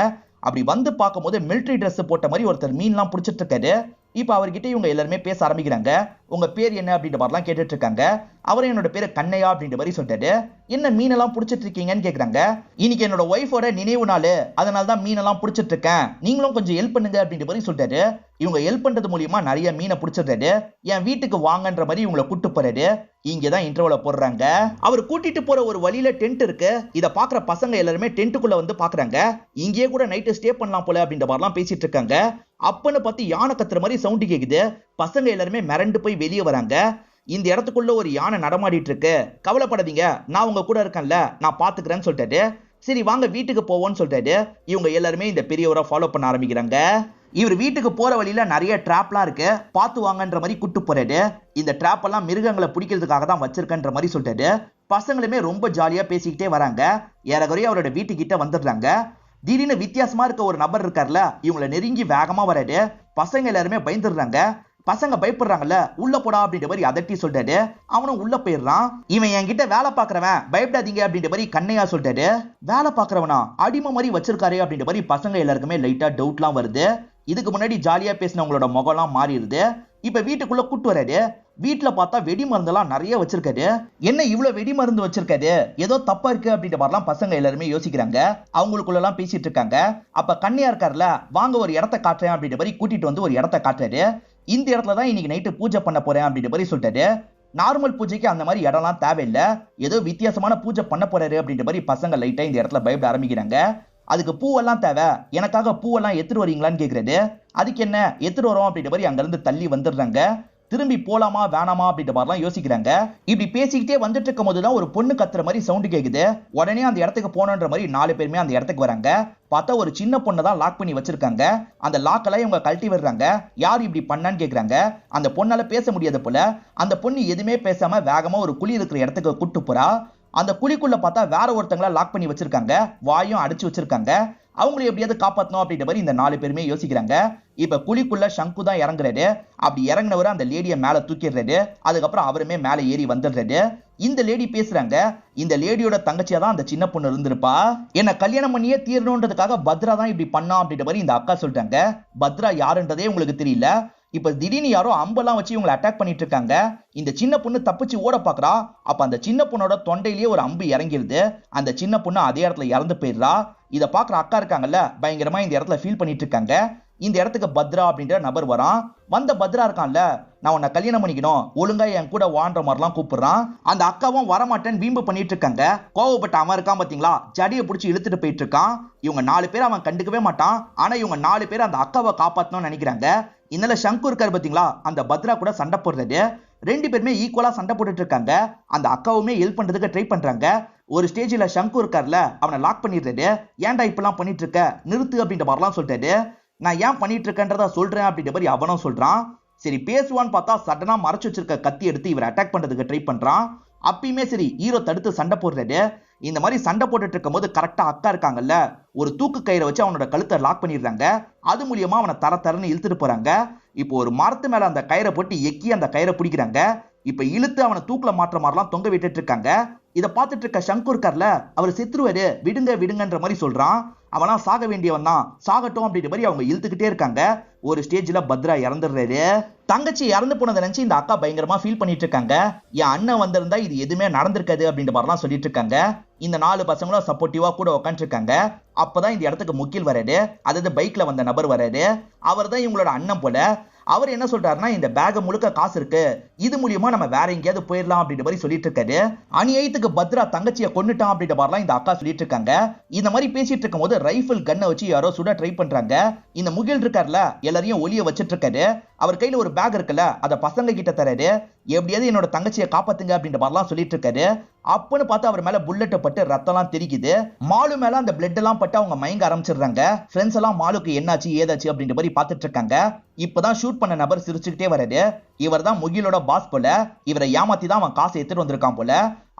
அப்படி வந்து பார்க்கும்போது மிலிட்டரி ட்ரெஸ் போட்ட மாதிரி ஒருத்தர் மீன்லாம் பிடிச்சிட்டு இருக்காரு. இப்ப அவர்கிட்ட இவங்க எல்லாருமே பேச ஆரம்பிக்கிறாங்க. உங்க பேர் என்ன அப்படின்ற மாதிரிலாம் கேட்டுட்டு இருக்காங்க. அவரும் என்னோட பேரு கண்ணையா அப்படின்ற மாதிரி சொல்லிட்டாரு. என்ன மீனெல்லாம் பிடிச்சிட்டு இருக்கீங்கன்னு கேக்குறாங்க. இன்னைக்கு என்னோட ஒய்ஃபோட நினைவு நாள், அதனால தான் மீனெல்லாம் பிடிச்சிட்டு இருக்கேன், நீங்களும் கொஞ்சம் ஹெல்ப் பண்ணுங்க அப்படின்ற மாதிரி சொல்லிட்டாரு. இவங்க ஹெல்ப் பண்றது மூலியமா நிறைய மீனை பிடிச்சிடுறாரு. என் வீட்டுக்கு வாங்கன்ற மாதிரி இவங்களை கூட்டு போறாரு. இங்கதான் இன்டர்வல போடுறாங்க. அவர் கூட்டிட்டு போற ஒரு வழியில டென்ட் இருக்கு. இத பாக்குற பசங்க எல்லாருமே டென்ட்டுக்குள்ள வந்து பாக்குறாங்க. இங்கேயே கூட நைட்டு ஸ்டே பண்ணலாம் போல அப்படின்ற மாதிரிலாம் பேசிட்டு இருக்காங்க. அப்பன்னு பார்த்து யானை கத்துற மாதிரி சவுண்ட் கேக்குது. பசங்க எல்லாருமே மிரண்டு போய் வெளியே வராங்க. இந்த இடத்துக்குள்ள ஒரு யானை நடமாடிட்டு இருக்கு, கவலைப்படாதீங்க, நான் உங்க கூட இருக்கேன்ல, நான் பாத்துக்கிறேன்னு சொல்லிட்டாரு. சரி வாங்க வீட்டுக்கு போவோம்னு சொல்லிட்டாரு. இவங்க எல்லாருமே இந்த பெரியவரை ஃபாலோ பண்ண ஆரம்பிக்கிறாங்க. இவர் வீட்டுக்கு போற வழியில நிறைய டிராப்லாம் இருக்கு, பார்த்து வாங்கன்ற மாதிரி கூட்டு போறாரு. இந்த டிராப் எல்லாம் மிருகங்களை பிடிக்கிறதுக்காக தான் வச்சிருக்கன்ற மாதிரி சொல்லிட்டாரு. பசங்களுமே ரொம்ப ஜாலியா பேசிக்கிட்டே வராங்க. ஏறக்குறைய அவரோட வீட்டுக்கிட்ட வந்துடுறாங்க. திடீர்னு வித்தியாசமா இருக்க ஒரு நபர் இருக்கார்ல, இவங்களை நெருங்கி வேகமா வராரு. பசங்க எல்லாருமே பயந்துடுறாங்க. பசங்க பயப்படுறாங்கல்ல, உள்ள போடா அப்படின்ற மாதிரி அதட்டி சொல்லிட்டாரு. அவனும் உள்ள போயிடுறான். இவன் என்கிட்ட வேலை பாக்குறவன், பயப்படாதீங்க அப்படின்ற மாதிரி கண்ணையா சொல்லிட்டாரு. வேலை பாக்குறவனா, அடிமை மாதிரி வச்சிருக்காரு அப்படின்ற மாதிரி பசங்க எல்லாருக்குமே லைட்டா டவுட்லாம் வருது. இதுக்கு முன்னாடி ஜாலியா பேசினவங்களோட முகம்லாம் மாறிடுது. இப்ப வீட்டுக்குள்ள கூட்டு வராரு. வீட்டுல பார்த்தா வெடி மருந்தெல்லாம் நிறைய வச்சிருக்காரு. என்ன இவ்வளவு வெடி மருந்து வச்சிருக்காரு, ஏதோ தப்பா இருக்கு அப்படின்ற மாதிரிலாம் பசங்க எல்லாருமே யோசிக்கிறாங்க. அவங்களுக்குள்ள எல்லாம் பேசிட்டு இருக்காங்க. அப்ப கண்ணையா இருக்காருல, வாங்க ஒரு இடத்த காட்டுறேன் அப்படின்ற மாதிரி கூட்டிட்டு வந்து ஒரு இடத்த காட்டுறாரு. இந்த இடத்துல தான் இன்னைக்கு நைட்டு பூஜை பண்ண போறேன் அப்படின்ற மாதிரி சொல்லிட்டாரு. நார்மல் பூஜைக்கு அந்த மாதிரி இடம்லாம் தேவையில்லை, ஏதோ வித்தியாசமான பூஜை பண்ண போறாரு அப்படின்ற மாதிரி பசங்க லைட்டா இந்த இடத்துல பயப்பட ஆரம்பிக்கிறாங்க. அதுக்கு பூவெல்லாம் தேவை, எனக்காக பூவெல்லாம் எடுத்துட்டு வரீங்களான்னு கேக்குறாரு. அதுக்கு என்ன, எடுத்துட்டு வரோம் அப்படின்ற மாதிரி அங்க இருந்து தள்ளி வந்துடுறாங்க. திரும்பி போலாமா வேணாமா அப்படின்ற மாதிரிலாம் யோசிக்கிறாங்க. இப்படி பேசிக்கிட்டே வந்துட்டு இருக்கும் போதுதான் ஒரு பொண்ணு கத்துற மாதிரி சவுண்ட் கேக்குது. உடனே அந்த இடத்துக்கு போனன்ற மாதிரி 4 பேருமே அந்த இடத்துக்கு வராங்க. பார்த்தா ஒரு சின்ன பொண்ணை தான் லாக் பண்ணி வச்சிருக்காங்க. அந்த லாக்கெல்லாம் இவங்க கழட்டி விடுறாங்க. யார் இப்படி பண்ணான்னு கேக்குறாங்க. அந்த பொண்ணால பேச முடியாது போல. அந்த பொண்ணு எதுவுமே பேசாம வேகமா ஒரு குழி இருக்கிற இடத்துக்கு கூட்டு போறா. அந்த குழிக்குள்ள பார்த்தா வேற ஒருத்தங்கள லாக் பண்ணி வச்சிருக்காங்க, வாயும் அடிச்சு வச்சிருக்காங்க. அவங்களை எப்படியாவது காப்பாற்றணும் அப்படின்ற மாதிரி இந்த 4 பேருமே யோசிக்கிறாங்க. இப்ப குழிக்குள்ள சங்கு தான் இறங்குறாரு. அப்படி இறங்கினவரை அந்த லேடியை மேல தூக்கிடுறாரு. அதுக்கப்புறம் அவருமே மேல ஏறி வந்துடுறாரு. இந்த லேடி பேசுறாங்க. இந்த லேடியோட தங்கச்சியா தான் அந்த சின்ன பொண்ணு இருந்திருப்பா. என்ன கல்யாணம் பண்ணியே தீரணுன்றதுக்காக பத்ரா தான் இப்படி பண்ணா அப்படின்ற மாதிரி இந்த அக்கா சொல்றாங்க. பத்ரா யாருன்றதே உங்களுக்கு தெரியல. இப்ப திடீர்னு யாரோ அம்பெல்லாம் வச்சு இவங்களை அட்டாக் பண்ணிட்டு இருக்காங்க. இந்த சின்ன பொண்ணு தப்பிச்சு ஓட பாக்குறா. அப்ப அந்த சின்ன பொண்ணோட தொண்டையிலேயே ஒரு அம்பு இறங்கிருது. அந்த சின்ன பொண்ணு அதே இடத்துல இறந்து போயிடுறா. இத பாக்குற அக்கா இருக்காங்கல்ல, பயங்கரமா இந்த இடத்துல ஃபீல் பண்ணிட்டு இருக்காங்க. இந்த இடத்துக்கு பத்ரா அப்படின்ற நபர் வரான். வந்த பத்ரா இருக்கான்ல, நான் உன்னை கல்யாணம் பண்ணிக்கணும், ஒழுங்கா என் கூட வான்ற மாதிரிலாம் கூப்பிடுறான். அந்த அக்காவும் வரமாட்டேன்னு வீம்பு பண்ணிட்டு இருக்காங்க. கோவப்பட்ட அவன் இருக்கான் பாத்தீங்களா, ஜடியை பிடிச்சி இழுத்துட்டு போயிட்டு இருக்கான். இவங்க 4 பேர் அவன் கண்டுக்கவே மாட்டான். ஆனா இவங்க 4 பேர் அந்த அக்காவை காப்பாத்தணும்னு நினைக்கிறாங்க. இதனால சங்கு இருக்காரு பாத்தீங்களா, அந்த பத்ரா கூட சண்டை போடுறது. 2 பேருமே ஈக்குவலா சண்டை போட்டுட்டு இருக்காங்க. அந்த அக்காவுமே ஹெல்ப் பண்றதுக்கு ட்ரை பண்றாங்க. ஒரு ஸ்டேஜ்ல சங்கு இருக்கார்ல, அவனை லாக் பண்ணிடுறாரு. ஏன்டா இப்பெல்லாம் பண்ணிட்டு இருக்க, நிறுத்து அப்படின்ற மாதிரிலாம் சொல்றாரு. நான் ஏன் பண்ணிட்டு இருக்கேன்றத சொல்றேன் அப்படின்ற மாதிரி அவனும் சொல்றான். சரி பேசுவான்னு பார்த்தா சடனா மறைச்சு வச்சிருக்க கத்தி எடுத்து இவர் அட்டாக் பண்றதுக்கு ட்ரை பண்றான். அப்பயுமே சரி ஹீரோ தடுத்து சண்டை போடுறாரு. இந்த மாதிரி சண்டை போட்டுட்டு இருக்கும் போது கரெக்டா அக்கா இருக்காங்கல்ல, ஒரு தூக்கு கயிறை வச்சு அவனோட கழுத்தை லாக் பண்ணிடுறாங்க. அது மூலியமா அவனை தரன்னு இழுத்துட்டு போறாங்க. இப்போ ஒரு மரத்து மேல அந்த கயிறை போட்டு எக்கி அந்த கயிறை பிடிக்கிறாங்க. இப்ப இழுத்து அவனை தூக்குல மாற்ற மாதிரிலாம் தொங்க விட்டுட்டு இருக்காங்க. இதை பார்த்துட்டு இருக்க சங்கு இருக்கார்ல, அவர் செத்துருவாரு, விடுங்க விடுங்கன்ற மாதிரி சொல்றான். அவனா சாக வேண்டியவன் தான், சாகட்டும் அப்படின்ற மாதிரி அவங்க இழுத்துக்கிட்டே இருக்காங்க. ஒரு ஸ்டேஜ்ல பத்ரா இறந்துடுறாரு. தங்கச்சி இறந்து போனதை நினைச்சு இந்த அக்கா பயங்கரமா ஃபீல் பண்ணிட்டு இருக்காங்க. என் அண்ணன் வந்திருந்தா இது எதுவுமே நடந்திருக்காது அப்படின்ற மாதிரிலாம் சொல்லிட்டு இருக்காங்க. இந்த 4 பசங்களும் சப்போர்ட்டிவா கூட உட்காந்துருக்காங்க. அப்பதான் இந்த இடத்துக்கு முக்கில் வராரு, அதாவது பைக்ல வந்த நபர் வராரு. அவர் தான் இவங்களோட அண்ணன் போல. அவர் என்ன சொல்றாருன்னா, இந்த பேக் முழுக்க காசு இருக்கு, இது மூலியமா நம்ம வேற எங்கேயாவது போயிடலாம் அப்படின்ற மாதிரி சொல்லிட்டு இருக்காரு. அநியாயத்துக்கு பத்ரா தங்கச்சியை கொன்னுட்டான் அப்படின்ற மாதிரிலாம் இந்த அக்கா சொல்லிட்டு இருக்காங்க. இந்த மாதிரி பேசிட்டு இருக்கும் போது ரைபிள் கன்னை வச்சு யாரோ சுட ட்ரை பண்றாங்க. இந்த முகில் இருக்கார்ல, எல்லாரையும் ஒளிய வச்சிட்டு இருக்காரு. அவர் கையில ஒரு பேக் இருக்குல்ல, அத பசங்க கிட்ட தராரு. எப்படியாவது என்னோட தங்கச்சியை காப்பாத்துங்க அப்படின்ற மாதிரிலாம் சொல்லிட்டு இருக்காரு. அப்பன்னு பார்த்து அவர் மேல புல்லட் பட்டு ரத்தம்லாம் தெரிக்குது. மாலு மேல அந்த பிளட் எல்லாம் பட்டு அவங்க மயங்க ஆரம்பிச்சிடுறாங்க. ஃப்ரெண்ட்ஸ் எல்லாம் மாலுக்கு என்னாச்சு ஏதாச்சு அப்படின்ற மாதிரி பார்த்துட்டு இருக்காங்க. இப்பதான் ஷூட் பண்ண நபர் சிரிச்சுக்கிட்டே வராரு. இவர் தான் முகிலோட பாஸ் போல. இவரை ஏமாத்தி தான் அவன் காசை எடுத்துட்டு வந்திருக்கான் போல.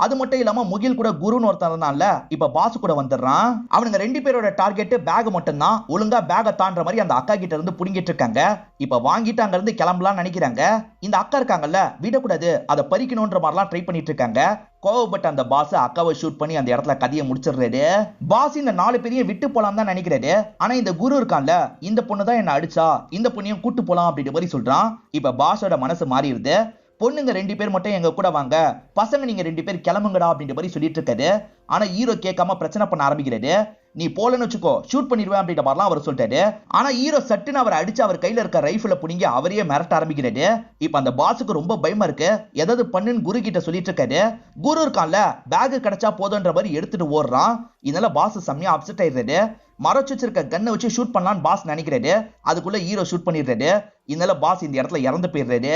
அது மட்டும் இல்லாம முகில் கூட குருன்னு ஒருத்தன் இருந்தான்ல, இப்ப பாஸ் கூட வந்துடுறான். அவனுங்க 2 பேரோட டார்கெட் பேக் மட்டும் தான். ஒழுங்கா பேக தாண்ட மாதிரி அந்த அக்கா கிட்ட இருந்து புடிங்கிட்டு இருக்காங்க. இப்ப வாங்கிட்டு அங்க இருந்து கிளம்பலாம் நினைக்கிறாங்க. இந்த அக்கா இருக்காங்கல்ல, விடக்கூடாது, அதை பறிக்கணும்ன்ற மாதிரிலாம் ட்ரை பண்ணிட்டு இருக்காங்க. கோவப்பட்ட அந்த பாஸ் அக்காவை ஷூட் பண்ணி அந்த இடத்துல கதையை முடிச்சிடுறாரு. பாஸ் இந்த 4 பேரையும் விட்டு போலாம் தான் நினைக்கிறாரு. ஆனா இந்த குரு இருக்கான்ல, இந்த பொண்ணு தான் என்ன அடிச்சா, இந்த பொண்ணையும் கூட்டு போலாம் அப்படின்ற மாதிரி சொல்றான். இப்ப பாஸோட மனசு மாறிடுது. பொண்ணுங்க 2 பேர் மட்டும் எங்க கூட வாங்க, பசங்க நீங்க 2 பேர் கிளம்புங்கடா அப்படின்ற மாதிரி சொல்லிட்டு இருக்காரு. ஆனா ஹீரோ கேட்காம பிரச்சனை பண்ண ஆரம்பிக்கிறாரு. நீ போலன்னு வச்சுக்கோ, ஷூட் பண்ணிடுவேன் அப்படின்ற மாதிரிலாம் அவர் சொல்லிட்டாரு. ஆனா ஹீரோ சட்டுன்னு அவரை அடிச்சு அவர் கையில இருக்க ரைஃபிளை புடிங்கி அவரையே மிரட்ட ஆரம்பிக்கிறாரு. இப்ப அந்த பாஸுக்கு ரொம்ப பயமா இருக்கு. ஏதாவது பண்ணுன்னு குரு கிட்ட சொல்லிட்டு இருக்காரு. குரு இருக்கான்ல, பேக் கிடைச்சா போதுன்ற மாதிரி எடுத்துட்டு ஓடுறான். இதனால பாஸ் செம்மையா அப்செட் ஆயிடுறாரு. மறைச்சு வச்சிருக்க கண்ணை வச்சு ஷூட் பண்ணலான்னு பாஸ் நினைக்கிறாரு. அதுக்குள்ள ஹீரோ ஷூட் பண்ணிடுறாரு. இதனால பாஸ் இந்த இடத்துல இறந்து போயிடுறாரு.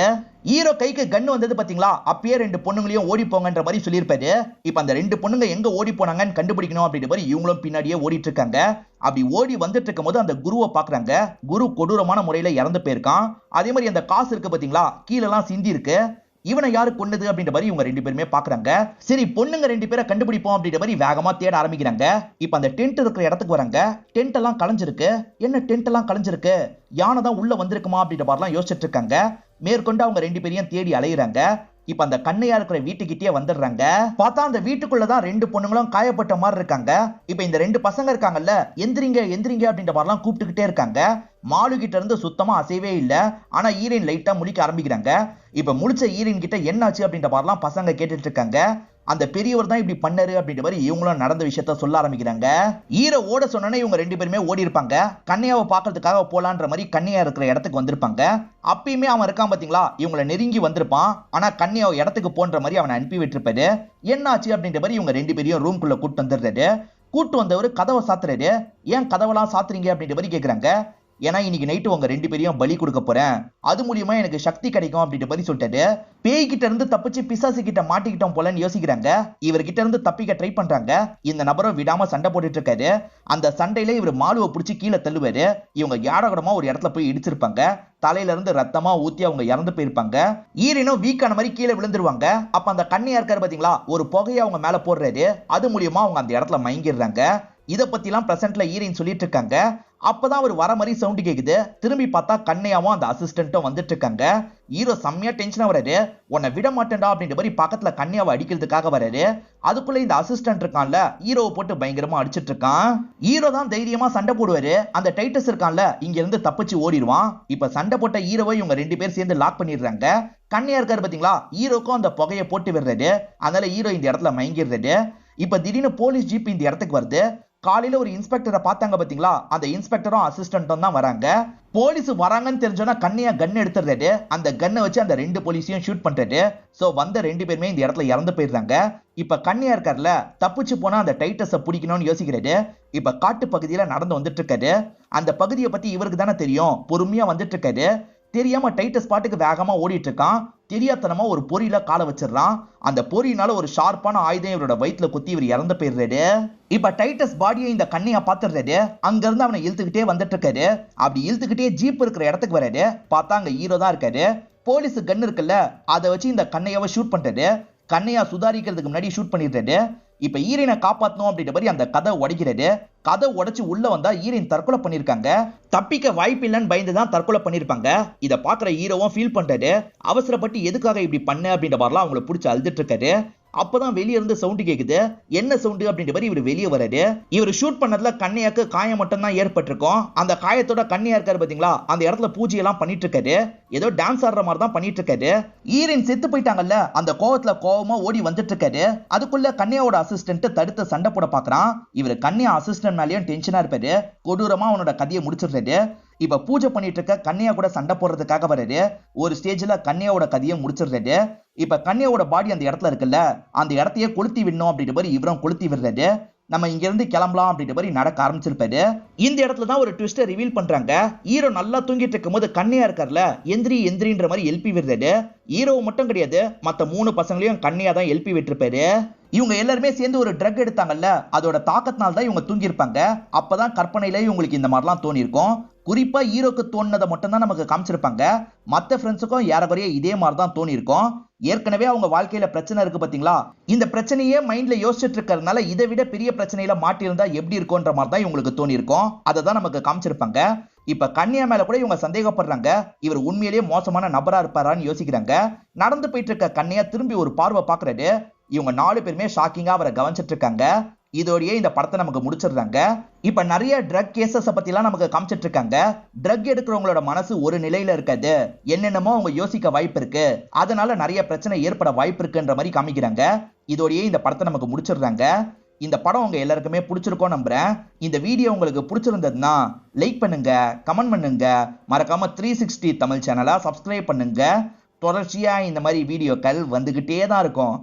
ஹீரோ கைக்கு கன் வந்தது பாத்தீங்களா, அப்பயே 2 பொண்ணுங்களையும் ஓடி போங்கன்ற மாதிரி சொல்லியிருப்பாரு. இப்ப அந்த 2 பொண்ணுங்க எங்க ஓடி போனாங்கன்னு கண்டுபிடிக்கணும் அப்படின்ற மாதிரி இவங்களும் பின்னாடியே ஓடிட்டு இருக்காங்க. அப்படி ஓடி வந்துட்டு இருக்கும் போது அந்த குருவை பாக்குறாங்க. குரு கொடூரமான முறையில இறந்து போயிருக்கான். அதே மாதிரி அந்த காசு இருக்கு பாத்தீங்களா, கீழே எல்லாம் சிந்தி இருக்கு. இவனை யாரு கொன்னது அப்படின்ற மாதிரி இவங்க 2 பேருமே பாக்குறாங்க. சரி பொண்ணுங்க 2 பேரை கண்டுபிடிப்போம் அப்படின்ற மாதிரி வேகமா தேட ஆரம்பிக்கிறாங்க. இப்ப அந்த டென்ட் இருக்கிற இடத்துக்கு வராங்க. டென்ட் எல்லாம் கலைஞ்சிருக்கு. என்ன டென்ட் எல்லாம் கலைஞ்சிருக்கு, யானை தான் உள்ள வந்திருக்குமா அப்படின்ற மாதிரிலாம் யோசிச்சுட்டு இருக்காங்க. மேற்கொண்டு அவங்க 2 பேரையும் தேடி அலையுறாங்க. இப்ப அந்த கண்ணையா இருக்கிற வீட்டுக்கிட்டே வந்துடுறாங்க. பார்த்தா அந்த வீட்டுக்குள்ளதான் 2 பொண்ணுங்களும் காயப்பட்ட மாதிரி இருக்காங்க. இப்ப இந்த 2 பசங்க இருக்காங்கல்ல, எந்திரிங்க எந்திரிங்க அப்படின்ற மாதிரிலாம் கூப்பிட்டுக்கிட்டே இருக்காங்க. மாலு கிட்ட இருந்து சுத்தமா அசைவே இல்ல. ஆனா ஈரின் லைட்டா முழிக்க ஆரம்பிக்கிறாங்க. இப்ப முழிச்ச ஈரின் கிட்ட என்னாச்சு அப்படின்ற மாதிரிலாம் பசங்க கேட்டுட்டு இருக்காங்க. அந்த பெரியவர் தான் இப்படி பண்ணாரு அப்படின்ற மாதிரி இவங்களும் நடந்த விஷயத்த சொல்ல ஆரம்பிக்கிறாங்க. ஈர ஓட சொன்னோன்னே இவங்க 2 பேருமே ஓடி இருப்பாங்க. கண்ணையாவை பாக்குறதுக்காக போலான்ற மாதிரி கண்ணையா இருக்கிற இடத்துக்கு வந்திருப்பாங்க. அப்பயுமே அவன் இருக்கான் பாத்தீங்களா, இவங்களை நெருங்கி வந்திருப்பான். ஆனா கண்ணையாவை இடத்துக்கு போன்ற மாதிரி அவனை அனுப்பி விட்டுருப்பாரு. என்னாச்சு அப்படின்ற மாதிரி இவங்க 2 பேரையும் ரூம்குள்ள கூட்டு வந்துடுறாரு. கூட்டு வந்தவர் கதவை சாத்துறாரு. ஏன் கதவெல்லாம் சாத்துறீங்க அப்படின்ற மாதிரி கேக்குறாங்க. ஏன்னா இன்னைக்கு நைட்டு உங்க 2 பேரையும் பலி கொடுக்க போறேன், அது மூலியமா எனக்கு சக்தி கிடைக்கும் அப்படின்ற மாதிரி சொல்லிட்டாரு. பேய் கிட்ட இருந்து தப்பிச்சு பிசாசு கிட்ட மாட்டிக்கிட்டோம் போலன்னு யோசிக்கிறாங்க. இவர்கிட்ட இருந்து தப்பிக்க ட்ரை பண்றாங்க. இந்த நபரும் விடாம சண்டை போட்டுட்டு இருக்காரு. அந்த சண்டையில இவர் மாலுவை பிடிச்சி கீழே தள்ளுவாரு. இவங்க யாரகடமா ஒரு இடத்துல போய் இடிச்சிருப்பாங்க. தலையில இருந்து ரத்தமா ஊத்தி அவங்க இறந்து போயிருப்பாங்க. ஈரினும் வீக்கான மாதிரி கீழே விழுந்துருவாங்க. அப்ப அந்த கண்ணையா இருக்காரு பாத்தீங்களா, ஒரு புகையை அவங்க மேல போடுறாரு. அது மூலியமா அவங்க அந்த இடத்துல மயங்கிடுறாங்க. இதை பத்திலாம் பிரசன்ட்ல ஈரின் சொல்லிட்டு இருக்காங்க. அப்பதான் அவர் வர மாதிரி சவுண்ட் கேக்குது. திரும்பி பார்த்தா கண்ணையாவும் அந்த அசிஸ்டன்ட்டும் வந்துட்டு இருக்காங்க. ஹீரோ செம்மையா டென்ஷனா வராரு. உன்னை விட மாட்டேன்டா அப்படின்ற மாதிரி பக்கத்துல கண்ணையாவை அடிக்கிறதுக்காக வராரு. அதுக்குள்ள இந்த அசிஸ்டன்ட் இருக்கான்ல, ஹீரோவை போட்டு பயங்கரமா அடிச்சிட்டு இருக்கான். ஹீரோ தான் தைரியமா சண்டை போடுவாரு. அந்த டைட்டஸ் இருக்கான்ல, இங்க இருந்து தப்பிச்சு ஓடிடுவான். இப்ப சண்டை போட்ட ஹீரோவை இவங்க 2 பேர் சேர்ந்து லாக் பண்ணிடுறாங்க. கண்ணையா இருக்காரு பாத்தீங்களா, ஹீரோக்கும் அந்த புகையை போட்டு விடுறாரு. அதனால ஹீரோ இந்த இடத்துல மயங்கிடுறாரு. இப்ப திடீர்னு போலீஸ் ஜீப் இந்த இடத்துக்கு வருது. காலையில ஒரு இன்ஸ்பெக்டரை பார்த்தாங்க பாத்தீங்களா, அந்த இன்ஸ்பெக்டரும் அசிஸ்டன்ட்டும் தான் வராங்க. போலீஸ் வராங்கன்னு தெரிஞ்சோன்னா கண்ணையா கன் எடுத்துறாரு. அந்த கன்னை வச்சு அந்த 2 போலீஸையும் ஷூட் பண்றாரு. சோ வந்த 2 பேருமே இந்த இடத்துல இறந்து போயிடுறாங்க. இப்ப கண்ணையா இருக்காருல, தப்பிச்சு போனா அந்த டைட்டஸை பிடிக்கணும்னு யோசிக்கிறாரு. இப்ப காட்டு பகுதியில நடந்து வந்துட்டு இருக்காரு. அந்த பகுதியை பத்தி இவருக்கு தானே தெரியும். பொறுமையா வந்துட்டு இருக்காரு. தெரியாம டைட்டஸ் பாட்டுக்கு வேகமா ஓடிட்டு இருக்கான். தெரியாதனமா ஒரு பொறியில காலை வச்சிடறான். அந்த பொறியினால ஒரு ஷார்ப்பான ஆயுதம் இவரோட வயிற்றுல குத்தி இவர் இறந்து போயிடுறாரு. இப்ப டைட்டஸ் பாடியை இந்த கண்ணையா பாத்துறாரு. அங்க இருந்து அவனை இழுத்துக்கிட்டே வந்துட்டு இருக்காரு. அப்படி இழுத்துக்கிட்டே ஜீப் இருக்கிற இடத்துக்கு வராரு. பார்த்தா அங்க ஹீரோ தான் இருக்காரு. போலீஸ் கன் இருக்குல்ல, அதை வச்சு இந்த கண்ணையாவை ஷூட் பண்றாரு. கண்ணையா சுதாரிக்கிறதுக்கு முன்னாடி ஷூட் பண்ணிடுறாரு. இப்ப ஈரனை காப்பாத்தணும் அப்படின்ற மாதிரி அந்த கதை உடைக்கிறாரு. கதை உடைச்சு உள்ள வந்தா ஈரன் தற்கொலை பண்ணிருக்காங்க. தப்பிக்க வாய்ப்பு இல்லைன்னு பயந்துதான் தற்கொலை பண்ணிருப்பாங்க. இதை பாக்குற ஹீரோவும் ஃபீல் பண்றாரு. அவசரப்பட்டு எதுக்காக இப்படி பண்ண அப்படின்ற மாதிரிலாம் அவங்களை பிடிச்சி அழுதுட்டு இருக்காரு. அப்பதான் வெளியே இருந்து சவுண்ட் கேக்குது. என்ன சவுண்ட் அப்படின்ற மாதிரி இவர் வெளியே வராரு. இவர் ஷூட் பண்ணதுல கண்ணையாக்கு காயம் மட்டும் தான் ஏற்பட்டிருக்கும். அந்த காயத்தோட கண்ணையா இருக்காரு பாத்தீங்களா, அந்த இடத்துல பூஜை எல்லாம் பண்ணிட்டு இருக்காரு. ஏதோ டான்ஸ் ஆடுற மாதிரி தான் பண்ணிட்டு இருக்காரு. ஈரன் செத்து போயிட்டாங்கல்ல, அந்த கோவமா ஓடி வந்துட்டு இருக்காரு. அதுக்குள்ள கண்ணையாவோட அசிஸ்டன்ட் தடுத்து சண்டை போட பாக்குறான். இவர் கண்ணையா அசிஸ்டன்ட் மேலேயும் டென்ஷனா இருப்பாரு. கொடூரமா அவனோட கதையை முடிச்சிடுறாரு. இப்ப பூஜை பண்ணிட்டு இருக்க கண்ணையா கூட சண்டை போடுறதுக்காக வராரு. ஒரு ஸ்டேஜ்ல கண்ணையாவோட கதையை முடிச்சிடுறாரு. இப்ப கண்ணையாவோட பாடி அந்த இடத்துல இருக்குல்ல, அந்த இடத்தையே கொளுத்தி விடணும் அப்படின்ற மாதிரி இவரும் கொளுத்தி விடுறாரு. நம்ம இங்க இருந்து கிளம்பலாம் அப்படின்ற மாதிரி நடக்க ஆரம்பிச்சிருப்பாரு. இந்த இடத்துல தான் ஒரு ட்விஸ்டை ரிவீல் பண்றாங்க. ஹீரோ நல்லா தூங்கிட்டு இருக்கும் போது கண்ணையா இருக்கார்ல, எந்திரின்ற மாதிரி எழுப்பி விடுறாரு. ஹீரோவை மட்டும் கிடையாது, மத்த 3 பசங்களையும் கண்ணையா தான் எழுப்பி விட்டுருப்பாரு. இவங்க எல்லாருமே சேர்ந்து ஒரு ட்ரக் எடுத்தாங்கல்ல, அதோட தாக்கத்தினால தான் இவங்க தூங்கியிருப்பாங்க. அப்பதான் கற்பனையில இவங்களுக்கு இந்த மாதிரிலாம் தோணிருக்கும். குறிப்பா ஹீரோக்கு தோணுனதை மட்டும் தான் நமக்கு காமிச்சிருப்பாங்க. மத்த ஃப்ரெண்ட்ஸுக்கும் ஏறக்குறைய இதே மாதிரி தான் தோணிருக்கும். ஏற்கனவே அவங்க வாழ்க்கையில பிரச்சனை இருக்கு பாத்தீங்களா, இந்த பிரச்சனையே மைண்ட்ல யோசிச்சுட்டு இருக்கிறதுனால இதை விட பெரிய பிரச்சனையில மாட்டியிருந்தா எப்படி இருக்கும்ன்ற மாதிரி தான் இவங்களுக்கு தோணிருக்கும். அதை தான் நமக்கு காமிச்சிருப்பாங்க. இப்ப கண்ணையா மேல கூட இவங்க சந்தேகப்படுறாங்க. இவர் உண்மையிலேயே மோசமான நபரா இருப்பாரான்னு யோசிக்கிறாங்க. நடந்து போயிட்டு இருக்க கண்ணையா திரும்பி ஒரு பார்வை பாக்குறாரு. இவங்க 4 பேருமே ஷாக்கிங்கா அவரை கவனிச்சிட்டு இருக்காங்க. இதோடயே இந்த படத்தை நமக்கு முடிச்சிடுறாங்க. இப்ப நிறைய ட்ரக் கேசஸ் பத்தி எல்லாம் நமக்கு காமிச்சிட்டு இருக்காங்க. ட்ரக் எடுக்கிறவங்களோட மனசு ஒரு நிலையில இருக்காது. என்னென்னமோ அவங்க யோசிக்க வாய்ப்பு இருக்கு. அதனால நிறைய பிரச்சனை ஏற்பட வாய்ப்பு இருக்குன்ற மாதிரி காமிக்கிறாங்க. இதோடயே இந்த படத்தை நமக்கு முடிச்சிடுறாங்க. இந்த படம் உங்க எல்லாருக்குமே பிடிச்சிருக்கோம் நம்புறேன். இந்த வீடியோ உங்களுக்கு பிடிச்சிருந்ததுன்னா லைக் பண்ணுங்க, கமெண்ட் பண்ணுங்க, மறக்காம 360 தமிழ் சேனலை சப்ஸ்கிரைப் பண்ணுங்க. தொடர்ச்சியா இந்த மாதிரி வீடியோக்கள் வந்துகிட்டே தான் இருக்கும்.